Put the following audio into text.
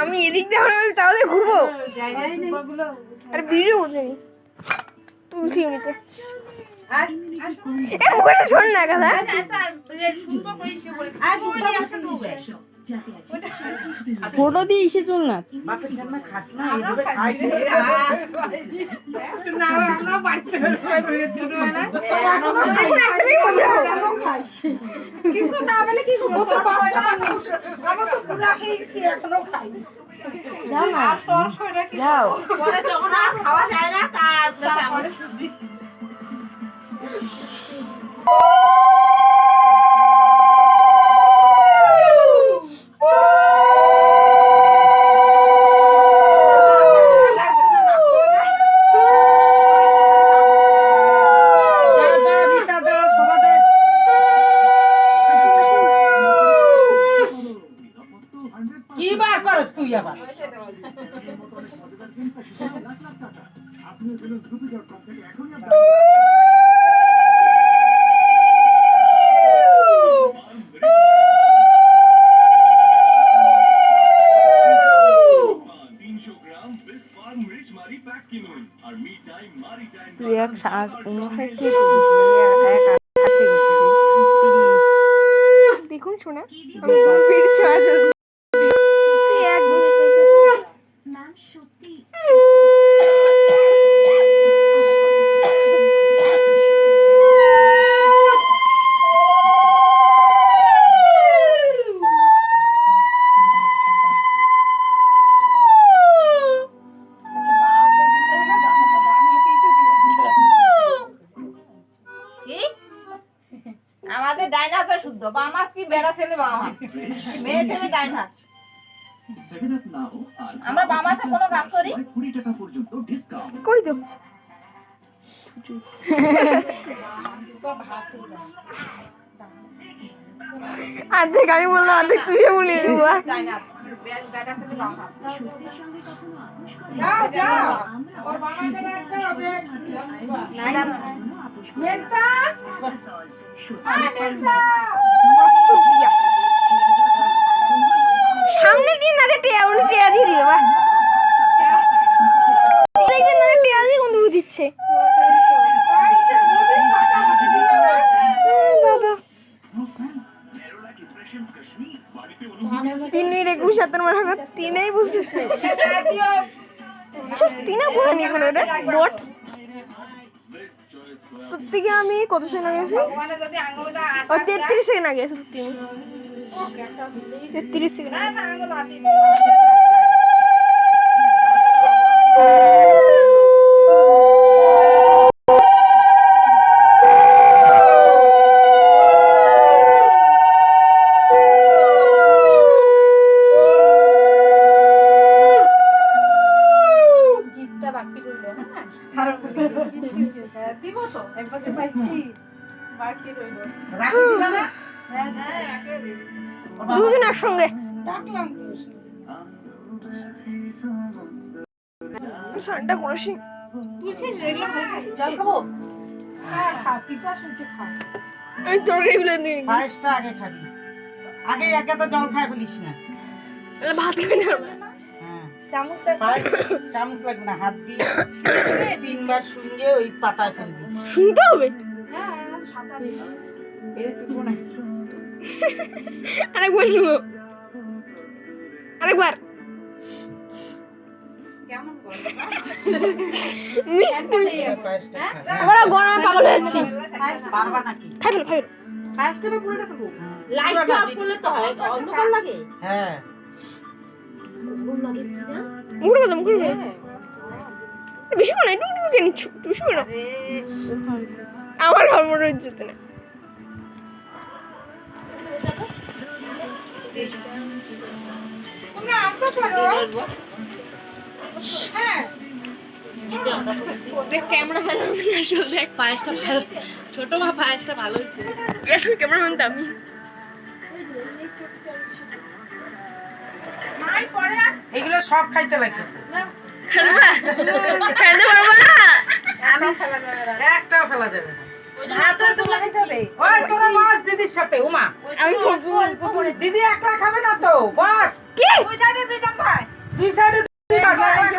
আমি এদিক দিয়ে চাও দিয়ে ঘুরবো আরে ভিডিও নেই তুলছি এমনিতে মুখটা শোন না কথা ফটো দিয়ে এসে চল না যাও যখন আর খাওয়া যায় না তার কি বার করস তুই আবার দেখুন শোনা আমি তোমার ভিড় ছোঁয়া চলছি আমাদের ডাইন হাতে শুদ্ধ বামা কি বেড়া ছেলে বামা মেয়ে ছেলে ডাইন হাত আমরা বামাতে কোনো কাজ করি 20 টাকা পর্যন্ত ডিসকাউন্ট করি তো অর্ধেক আমি বললাম অর্ধেক তুই বলি ডাইন হাত বেড়া ছেলে বামা যাও যাও ওর বাবাকে ডাকতে হবে মেস্তা সামনে দিন না টেয়া উনি টেয়া দিয়ে দিবে বা দেখছেন না টেয়া দিয়ে কোন দূর দিচ্ছে দাদা 3 মিনিট 21 7 নম্বর হাতে তিনেই বুঝছিস না তিনে বুঝে নি কোনো এটা বট তোর থেকে আমি কত সেকেন্ড আগে আছি মানে যদি আঙ্গুলটা 33 সেকেন্ড আগে আছি তুমি 33 সেকেন্ড না না আঙ্গুল হাতে দুজন একসঙ্গে সানটা করেছি জল খাবো আমি তরকারিগুলো নিই পায়েসটা আগে খাবি আগে একা তো জল খাই ফেলিস না ভাত খাই না হ্যাঁ চামচটা পায়েস চামচ লাগবে না হাত দিয়ে 3বার শুঙ্গে ওই পাতায় ফেলবি শুনতে হবে আরেকবার শুনো আরেকবার কেমন করে পায়েসটা ওরা গরমে পাগল হয়ে যাচ্ছি পারবা নাকি খাই ফেল ফার্স্টে পুরোটা খাবো লাইটটা অফ করলে তো হয় অন্ধকার লাগে হ্যাঁ মুখে বেশি না একটু একটু নিচ্ছ বেশি না আমার ঘর মনে হচ্ছে না তোমরা আসো পারো হ্যাঁ দেখ ক্যামেরাম্যান আসলে দেখ পায়েসটা ভালো ছোট মা পায়েসটা ভালো হচ্ছে আসলে ক্যামেরাম্যান তো আমি মাই পরে এগুলো সব খাইতে লাগে খাইতে পারবো না একটাও ফেলা যাবে না। হাতের তোলা হিসাবে ওই তোরা বস দিদির সাথে উমা। আমি দিদি একলা খাবে না তো, বস। কি ওই সাইডে দুইজন ভাই দুই সাইডে দুই পাশে একলা